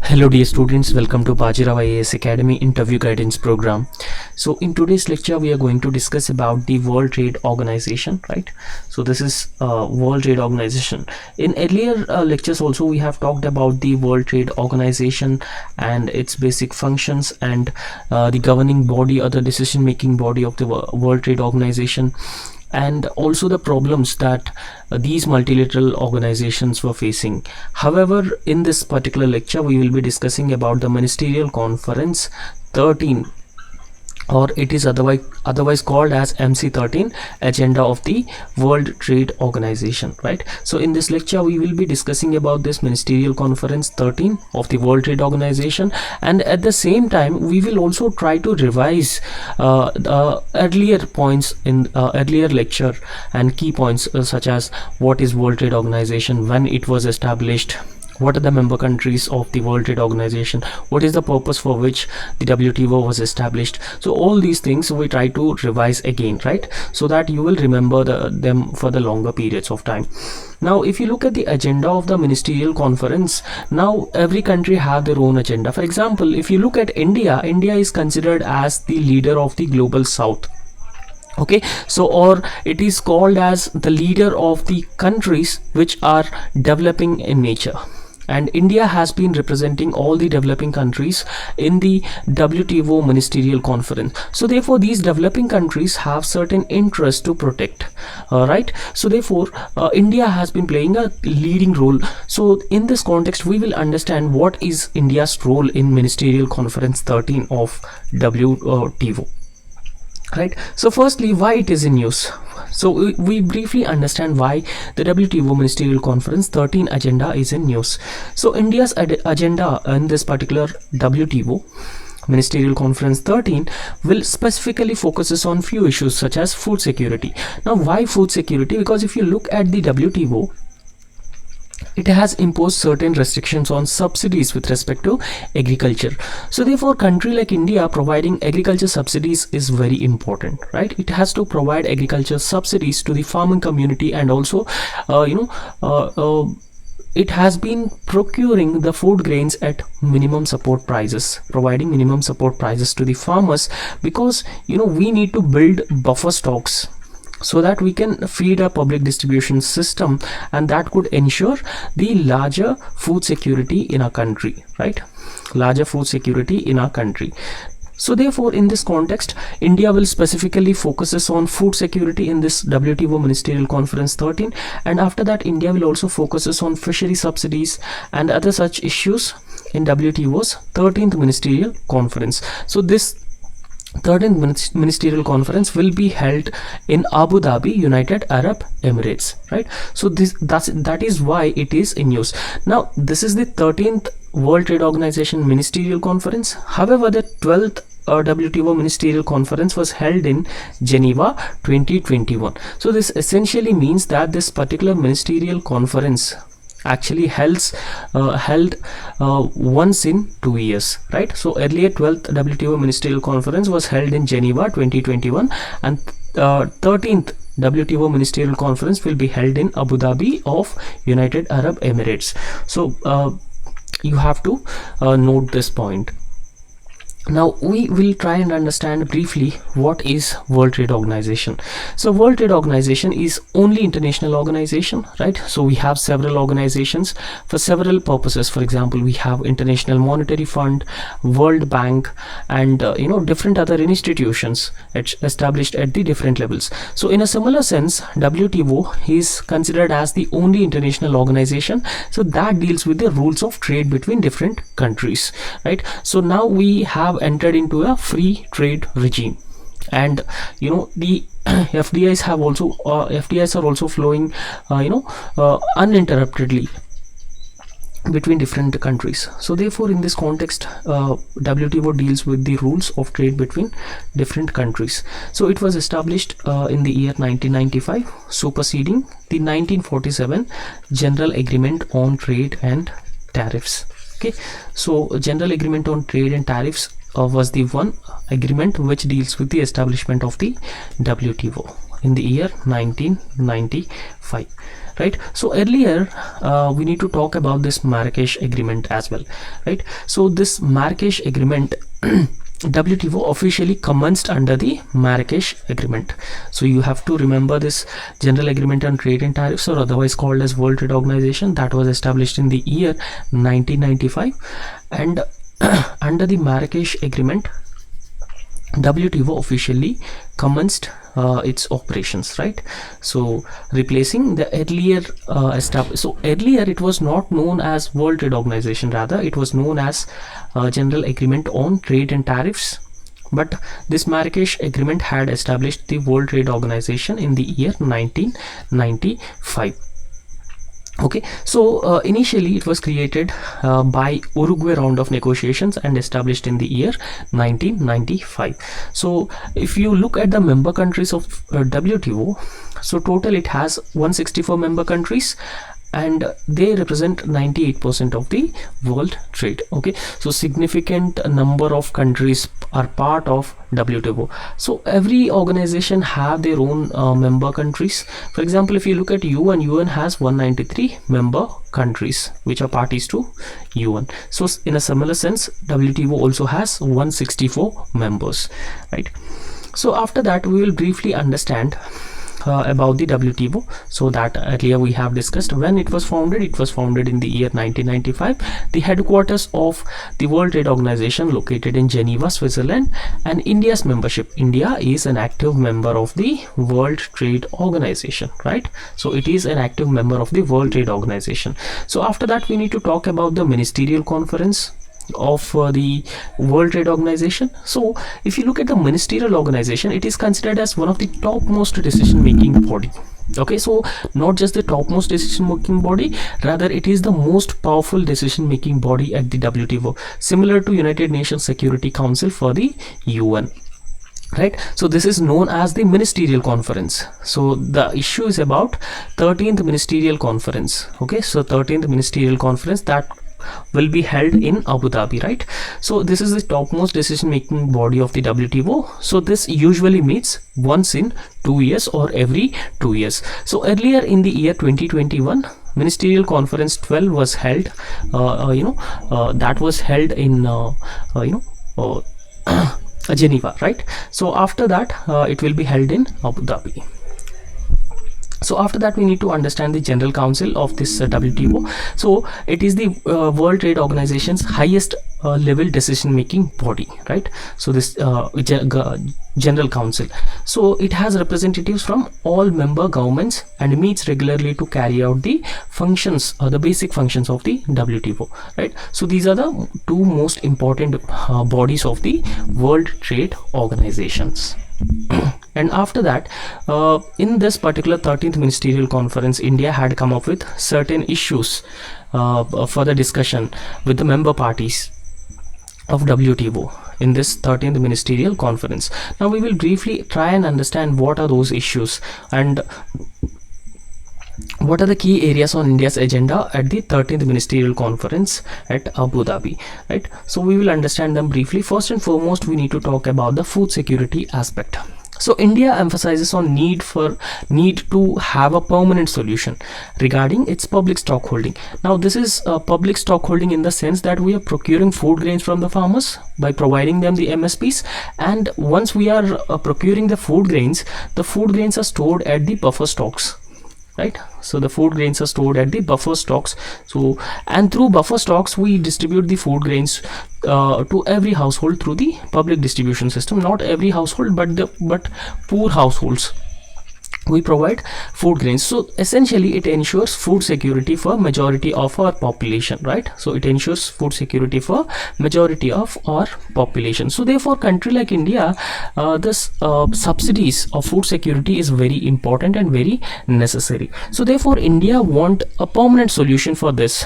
Hello dear students, welcome to Bajirao Ias Academy interview guidance program. So in today's lecture we are going to discuss about the World Trade Organization, right? So this is World Trade Organization. In earlier lectures also we have talked about the World Trade Organization and its basic functions and the governing body or the decision making body of the World Trade Organization, and also the problems that these multilateral organizations were facing. However, in this particular lecture we will be discussing about the Ministerial Conference 13, or it is otherwise called as MC13, agenda of the World Trade Organization, right? So in this lecture we will be discussing about this Ministerial Conference 13 of the World Trade Organization, and at the same time we will also try to revise the earlier points in earlier lecture and key points such as what is World Trade Organization, when it was established, what are the member countries of the World Trade Organization, what is the purpose for which the WTO was established. So all these things we try to revise again, right, so that you will remember them for the longer periods of time. Now if you look at the agenda of the Ministerial Conference, now every country have their own agenda. For example, if you look at India is considered as the leader of the global south. Okay, so or it is called as the leader of the countries which are developing in nature, and India has been representing all the developing countries in the WTO Ministerial Conference. So therefore these developing countries have certain interests to protect, right? So therefore India has been playing a leading role. So in this context we will understand what is India's role in Ministerial Conference 13 of WTO. Right, so firstly, why it is in news. So we briefly understand why the WTO Ministerial Conference 13 agenda is in news. So India's agenda in this particular WTO Ministerial Conference 13 will specifically focuses on few issues such as food security. Now why food security? Because if you look at the WTO, it has imposed certain restrictions on subsidies with respect to agriculture. So therefore country like India providing agriculture subsidies is very important, right? It has to provide agriculture subsidies to the farming community, and also it has been procuring the food grains at minimum support prices, providing minimum support prices to the farmers, because we need to build buffer stocks so that we can feed a public distribution system, and that could ensure the larger food security in our country, right? Larger food security in our country. So therefore in this context India will specifically focuses on food security in this WTO Ministerial Conference 13, and after that India will also focuses on fishery subsidies and other such issues in WTO's 13th Ministerial Conference. So this 13th Ministerial Conference will be held in Abu Dhabi, United Arab Emirates, right? So that is why it is in news. Now this is the 13th World Trade Organization Ministerial Conference. However, the 12th WTO Ministerial Conference was held in Geneva 2021. So this essentially means that this particular Ministerial Conference actually held once in 2 years, right? So earlier 12th WTO Ministerial Conference was held in Geneva 2021, and 13th WTO Ministerial Conference will be held in Abu Dhabi of United Arab Emirates. So you have to note this point. Now we will try and understand briefly what is World Trade Organization. So World Trade Organization is only international organization, right? So we have several organizations for several purposes. For example, we have International Monetary Fund, World Bank, and different other institutions established at the different levels. So in a similar sense, WTO is considered as the only international organization, so that deals with the rules of trade between different countries, right? So now we have entered into a free trade regime, and the FDIs have also FDIs are also flowing uninterruptedly between different countries. So therefore in this context WTO deals with the rules of trade between different countries. So it was established in the year 1995, superseding the 1947 General Agreement on Trade and Tariffs. Okay, so General Agreement on Trade and Tariffs was the one agreement which deals with the establishment of the WTO, in the year 1995, right? So earlier we need to talk about this Marrakesh agreement as well, right? So this Marrakesh agreement WTO officially commenced under the Marrakesh Agreement. So you have to remember this General Agreement on Trade and Tariffs, or otherwise called as World Trade Organization, that was established in the year 1995, and under the Marrakesh Agreement, WTO officially commenced its operations, right? So replacing the earlier so earlier it was not known as World Trade Organization, rather it was known as General Agreement on Trade and Tariffs, but this Marrakesh Agreement had established the World Trade Organization in the year 1995. Okay, so initially it was created by Uruguay round of negotiations and established in the year 1995. So if you look at the member countries of WTO, so total it has 164 member countries, and they represent 98% of the world trade. Okay, so significant number of countries are part of WTO. So every organization have their own member countries. For example, if you look at UN has 193 member countries which are parties to UN. So in a similar sense, WTO also has 164 members, right? So after that, we will briefly understand about the WTO. So that earlier we have discussed when it was founded. It was founded in the year 1995. The headquarters of the World Trade Organization located in Geneva, Switzerland, and India's membership. India is an active member of the World Trade Organization, right? So it is an active member of the World Trade Organization. So after that, we need to talk about the ministerial conference of the World Trade Organization. So if you look at the ministerial organization, it is considered as one of the topmost decision making body. Okay, so not just the topmost decision making body, rather it is the most powerful decision making body at the WTO, similar to United Nations Security Council for the UN, right? So this is known as the ministerial conference. So the issue is about 13th ministerial conference. Okay, so 13th ministerial conference that will be held in Abu Dhabi, right? So this is the topmost decision making body of the WTO. So this usually meets once in 2 years or every 2 years. So earlier in the year 2021, Ministerial Conference 12 was held, that was held in Geneva, right? So after that, it will be held in Abu Dhabi. So after that, we need to understand the General Council of this WTO. So it is the World Trade Organization's highest level decision making body, right? So this General Council, so it has representatives from all member governments and meets regularly to carry out the functions, the basic functions of the WTO, right? So these are the two most important bodies of the World Trade Organizations. And after that, in this particular 13th ministerial conference, India had come up with certain issues for the discussion with the member parties of WTO in this 13th ministerial conference. Now we will briefly try and understand what are those issues and what are the key areas on India's agenda at the 13th ministerial conference at Abu Dhabi, right? So we will understand them briefly. First and foremost, we need to talk about the food security aspect. So India emphasizes on need to have a permanent solution regarding its public stockholding. Now this is public stockholding in the sense that we are procuring food grains from the farmers by providing them the MSPs, and once we are procuring the food grains are stored at the buffer stocks, right? So the food grains are stored at the buffer stocks. So, and through buffer stocks, we distribute the food grains to every household through the public distribution system. Not every household, but poor households, we provide food grains. So essentially it ensures food security for majority of our population, right? So it ensures food security for majority of our population. So therefore, country like India, this subsidies of food security is very important and very necessary. So therefore, India want a permanent solution for this,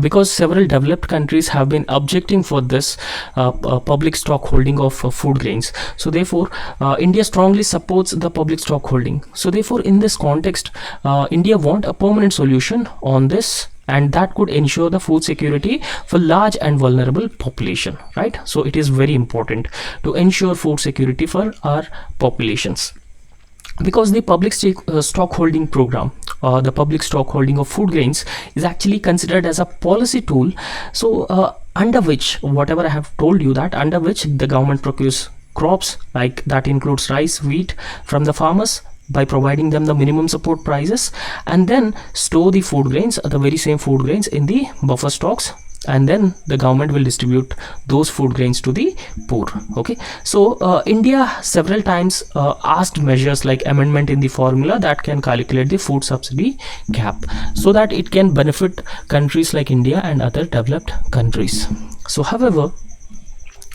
because several developed countries have been objecting for this public stock holding of food grains. So therefore, India strongly supports the public stock holding. So therefore, in this context, India want a permanent solution on this, and that could ensure the food security for large and vulnerable population, right? So it is very important to ensure food security for our populations. because the public stockholding program, the public stockholding of food grains is actually considered as a policy tool. So under which, whatever I have told you, that under which the government procures crops, like that includes rice, wheat, from the farmers by providing them the minimum support prices, and then store the food grains, the very same food grains, in the buffer stocks, and then the government will distribute those food grains to the poor. Okay, so India several times asked measures like amendment in the formula that can calculate the food subsidy gap, so that it can benefit countries like India and other developed countries. So however,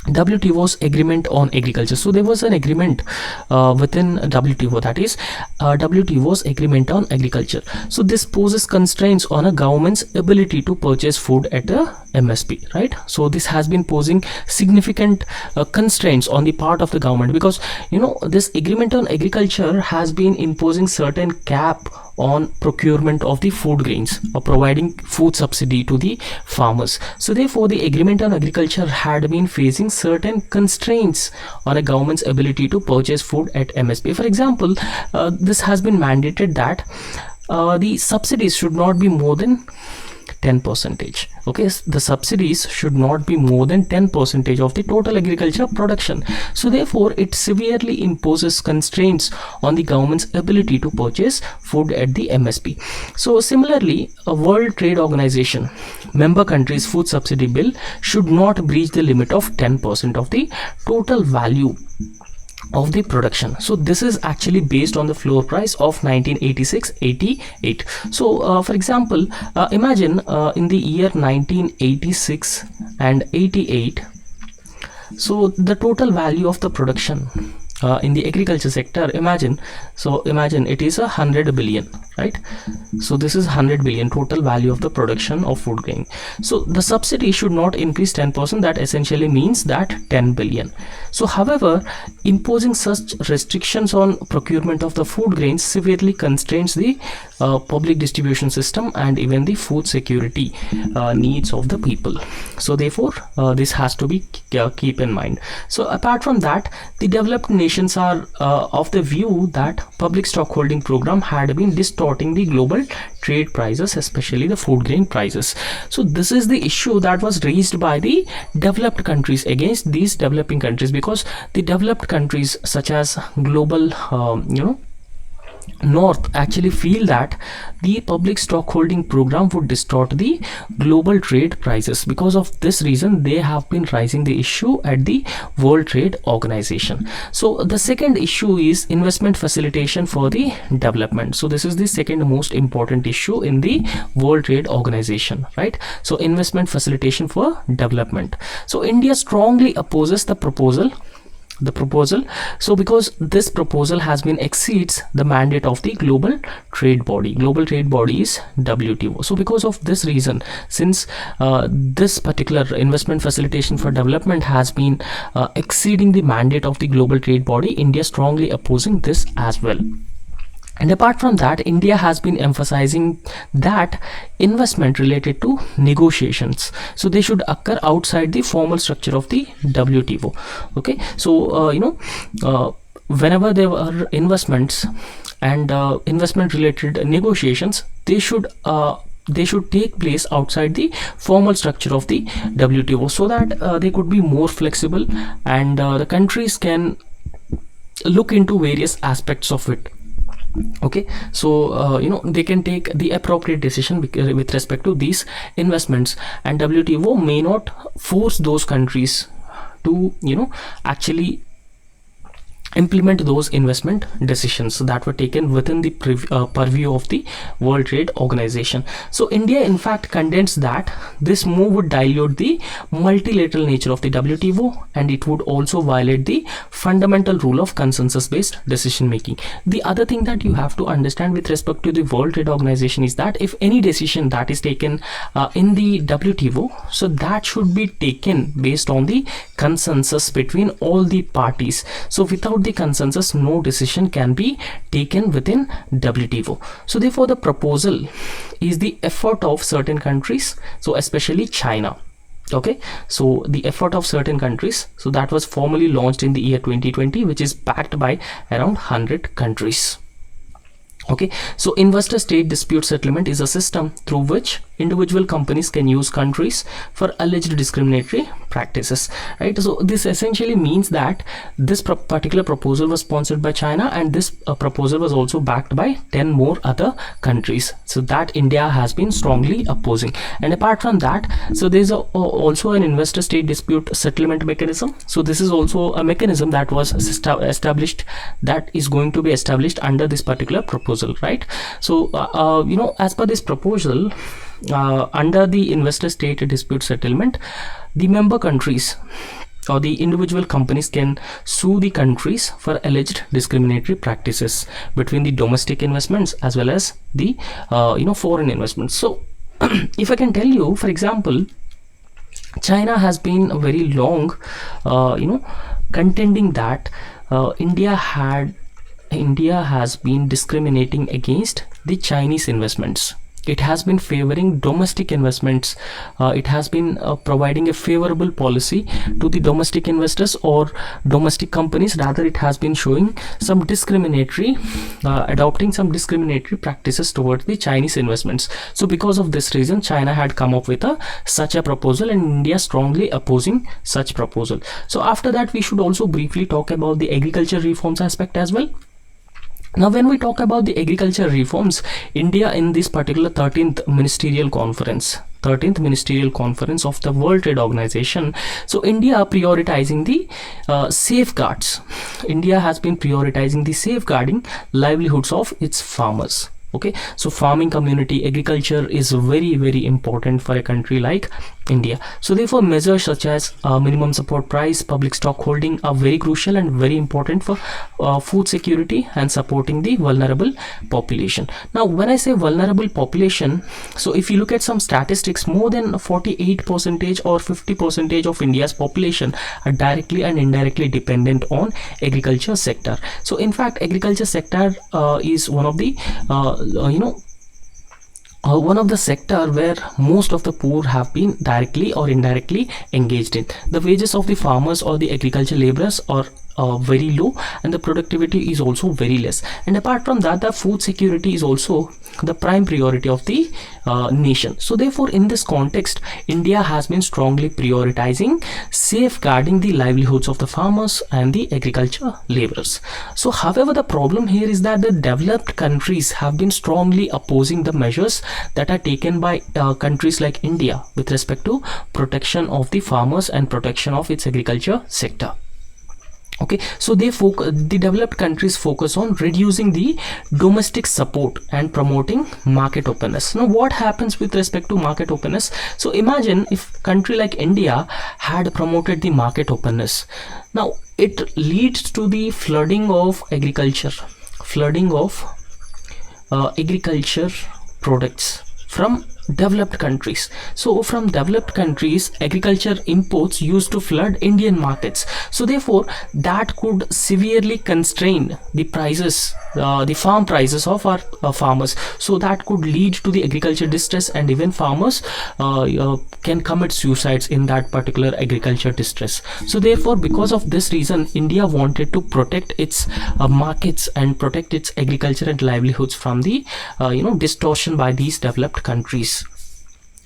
WTO's agreement on agriculture. So there was an agreement within WTO, that is WTO's agreement on agriculture. So this poses constraints on a government's ability to purchase food at a MSP, right? So this has been posing significant constraints on the part of the government, because this agreement on agriculture has been imposing certain cap on procurement of the food grains or providing food subsidy to the farmers. So therefore the agreement on agriculture had been facing certain constraints on a government's ability to purchase food at MSP. For example, this has been mandated that the subsidies should not be more than 10%. Okay, the subsidies should not be more than 10% of the total agriculture production. So therefore it severely imposes constraints on the government's ability to purchase food at the MSP. So similarly, a World Trade Organization member countries' food subsidy bill should not breach the limit of 10% of the total value of the production. So this is actually based on the floor price of 1986-88. So for example, imagine in the year 1986 and 88, so the total value of the production in the agriculture sector, imagine it is 100 billion, right? So this is 100 billion total value of the production of food grain. So the subsidy should not increase 10%. That essentially means that 10 billion. So however, imposing such restrictions on procurement of the food grains severely constrains the public distribution system and even the food security needs of the people. So therefore this has to be keep in mind. So apart from that, the developed nations are of the view that public stockholding program had been distorting the global trade prices, especially the food grain prices. So this is the issue that was raised by the developed countries against these developing countries, because the developed countries such as global North actually feel that the public stockholding program would distort the global trade prices. Because of this reason, they have been raising the issue at the World Trade Organization. So the second issue is investment facilitation for the development. So this is the second most important issue in the World Trade Organization, right? So investment facilitation for development. So India strongly opposes the proposal. So because this proposal has been exceeds the mandate of the global trade body. Global trade body is WTO. So because of this reason, since this particular investment facilitation for development has been exceeding the mandate of the global trade body, India strongly opposing this as well. And apart from that, India has been emphasizing that investment related to negotiations, so they should occur outside the formal structure of the WTO. Okay, so whenever there are investments and investment related negotiations, they should take place outside the formal structure of the WTO, so that they could be more flexible and the countries can look into various aspects of it. Okay, so they can take the appropriate decision with respect to these investments, and WTO may not force those countries to actually implement those investment decisions that were taken within the purview of the World Trade Organization. So India in fact contends that this move would dilute the multilateral nature of the WTO, and it would also violate the fundamental rule of consensus based decision making. The other thing that you have to understand with respect to the World Trade Organization is that if any decision that is taken in the WTO, so that should be taken based on the consensus between all the parties. So without the consensus, no decision can be taken within WTO. So therefore the proposal is the effort of certain countries, so especially China. Okay, so the effort of certain countries, so that was formally launched in the year 2020, which is backed by around 100 countries. Okay, so investor state dispute settlement is a system through which individual companies can use countries for alleged discriminatory practices, right? So this essentially means that this particular proposal was sponsored by China, and this proposal was also backed by 10 more other countries, so that India has been strongly opposing. And apart from that, so there's also an investor state dispute settlement mechanism. So this is also a mechanism that was established, that is going to be established under this particular proposal, right? So as per this proposal, under the investor state dispute settlement, the member countries or the individual companies can sue the countries for alleged discriminatory practices between the domestic investments as well as the foreign investments. So if I can tell you, for example, China has been very long contending that India has been discriminating against the Chinese investments. It has been favoring domestic investments. It has been providing a favorable policy to the domestic investors or domestic companies. Rather, it has been showing some discriminatory, adopting some discriminatory practices towards the Chinese investments. So because of this reason, China had come up with such a proposal, and India strongly opposing such proposal. So after that, we should also briefly talk about the agriculture reforms aspect as well. Now, when we talk about the agriculture reforms, India in this particular 13th ministerial conference of the World Trade Organization, so India prioritizing the safeguards. India has been prioritizing the safeguarding livelihoods of its farmers. Okay, so farming community, agriculture is very, very important for a country like India. So therefore, measures such as minimum support price, public stock holding are very crucial and very important for food security and supporting the vulnerable population. Now, when I say vulnerable population, so if you look at some statistics, more than 48% or 50% of India's population are directly and indirectly dependent on agriculture sector. So in fact, agriculture sector is one of the one of the sector where most of the poor have been directly or indirectly engaged in. The wages of the farmers or the agriculture laborers are very low, and the productivity is also very less. And apart from that, the food security is also the prime priority of the nation. So therefore, in this context, India has been strongly prioritizing safeguarding the livelihoods of the farmers and the agriculture laborers. So however, the problem here is that the developed countries have been strongly opposing the measures that are taken by countries like India with respect to protection of the farmers and protection of its agriculture sector. Okay, so the developed countries focus on reducing the domestic support and promoting market openness. Now, what happens with respect to market openness? So imagine if country like India had promoted the market openness. Now, it leads to the flooding of agriculture products from developed countries. So from developed countries, agriculture imports used to flood Indian markets. So therefore, that could severely constrain the prices, the farm prices of our farmers. So that could lead to the agriculture distress, and even farmers can commit suicides in that particular agriculture distress. So therefore, because of this reason, India wanted to protect its markets and protect its agriculture and livelihoods from the distortion by these developed countries.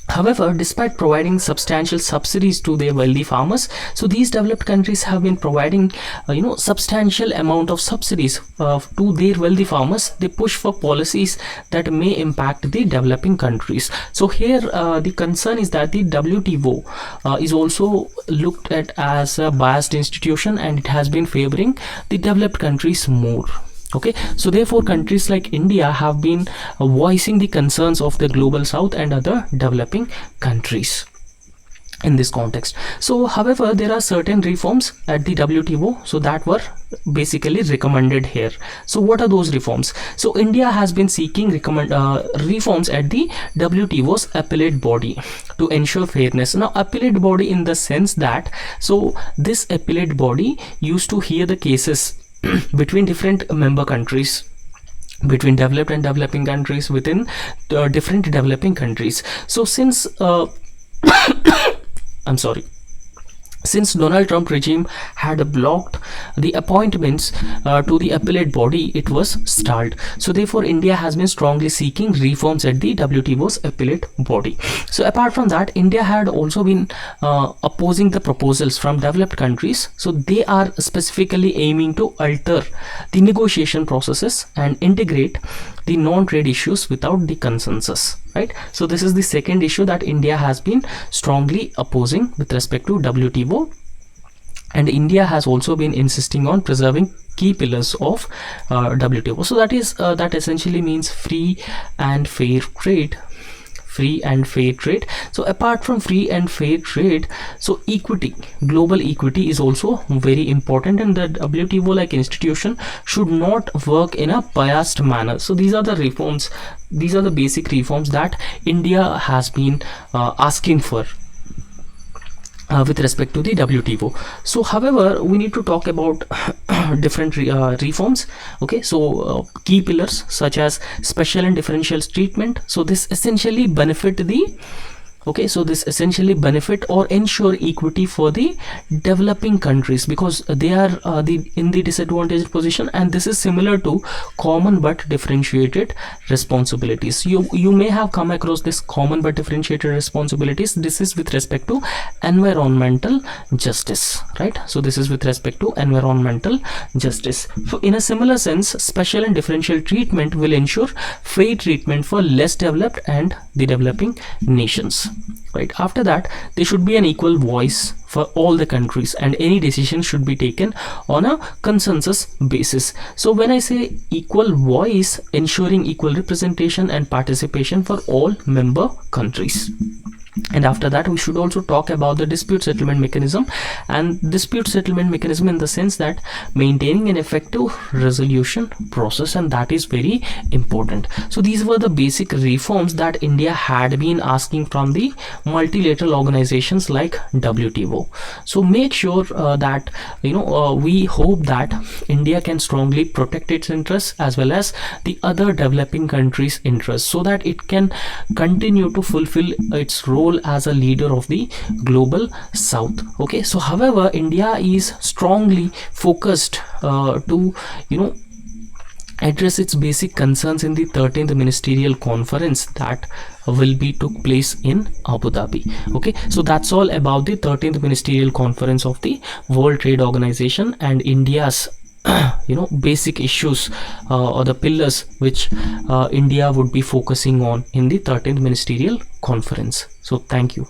However, despite providing substantial subsidies to their wealthy farmers, so these developed countries have been providing substantial amount of subsidies to their wealthy farmers. They push for policies that may impact the developing countries. So here the concern is that the WTO is also looked at as a biased institution, and it has been favoring the developed countries more. Okay, so therefore countries like India have been voicing the concerns of the global south and other developing countries in this context. So however, there are certain reforms at the WTO so that were basically recommended here. So what are those reforms? So India has been seeking reforms at the WTO's appellate body to ensure fairness. Now, appellate body in the sense that, so this appellate body used to hear the cases between different member countries, between developed and developing countries, within different developing countries. So since I'm sorry, since Donald Trump regime had blocked the appointments to the appellate body, it was stalled. So therefore India has been strongly seeking reforms at the WTO's appellate body. So apart from that, India had also been opposing the proposals from developed countries. So they are specifically aiming to alter the negotiation processes and integrate the non-trade issues without the consensus, right? So this is the second issue that India has been strongly opposing with respect to WTO, and India has also been insisting on preserving key pillars of WTO. So that essentially means free and fair trade. So apart from free and fair trade, so equity, global equity is also very important, and the WTO like institution should not work in a biased manner. So these are the reforms, these are the basic reforms that India has been asking for with respect to the WTO. So however, we need to talk about different reforms. Okay, so key pillars such as special and differential treatment. So this essentially benefit the or ensure equity for the developing countries, because they are in the disadvantaged position, and this is similar to common but differentiated responsibilities. You may have come across this common but differentiated responsibilities. This is with respect to environmental justice, right? So this is with respect to environmental justice. So in a similar sense, special and differential treatment will ensure fair treatment for less developed and the developing nations. Right, after that, there should be an equal voice for all the countries, and any decision should be taken on a consensus basis. So when I say equal voice, ensuring equal representation and participation for all member countries. And after that, we should also talk about the dispute settlement mechanism, and dispute settlement mechanism in the sense that maintaining an effective resolution process, and that is very important. So these were the basic reforms that India had been asking from the multilateral organizations like WTO. So make sure that we hope that India can strongly protect its interests as well as the other developing countries' interests, so that it can continue to fulfill its role as a leader of the global south. Okay, so however, India is strongly focused to address its basic concerns in the 13th ministerial conference that will be took place in Abu Dhabi. Okay, so that's all about the 13th ministerial conference of the World Trade Organization and India's basic issues or the pillars which India would be focusing on in the 13th ministerial conference. So thank you.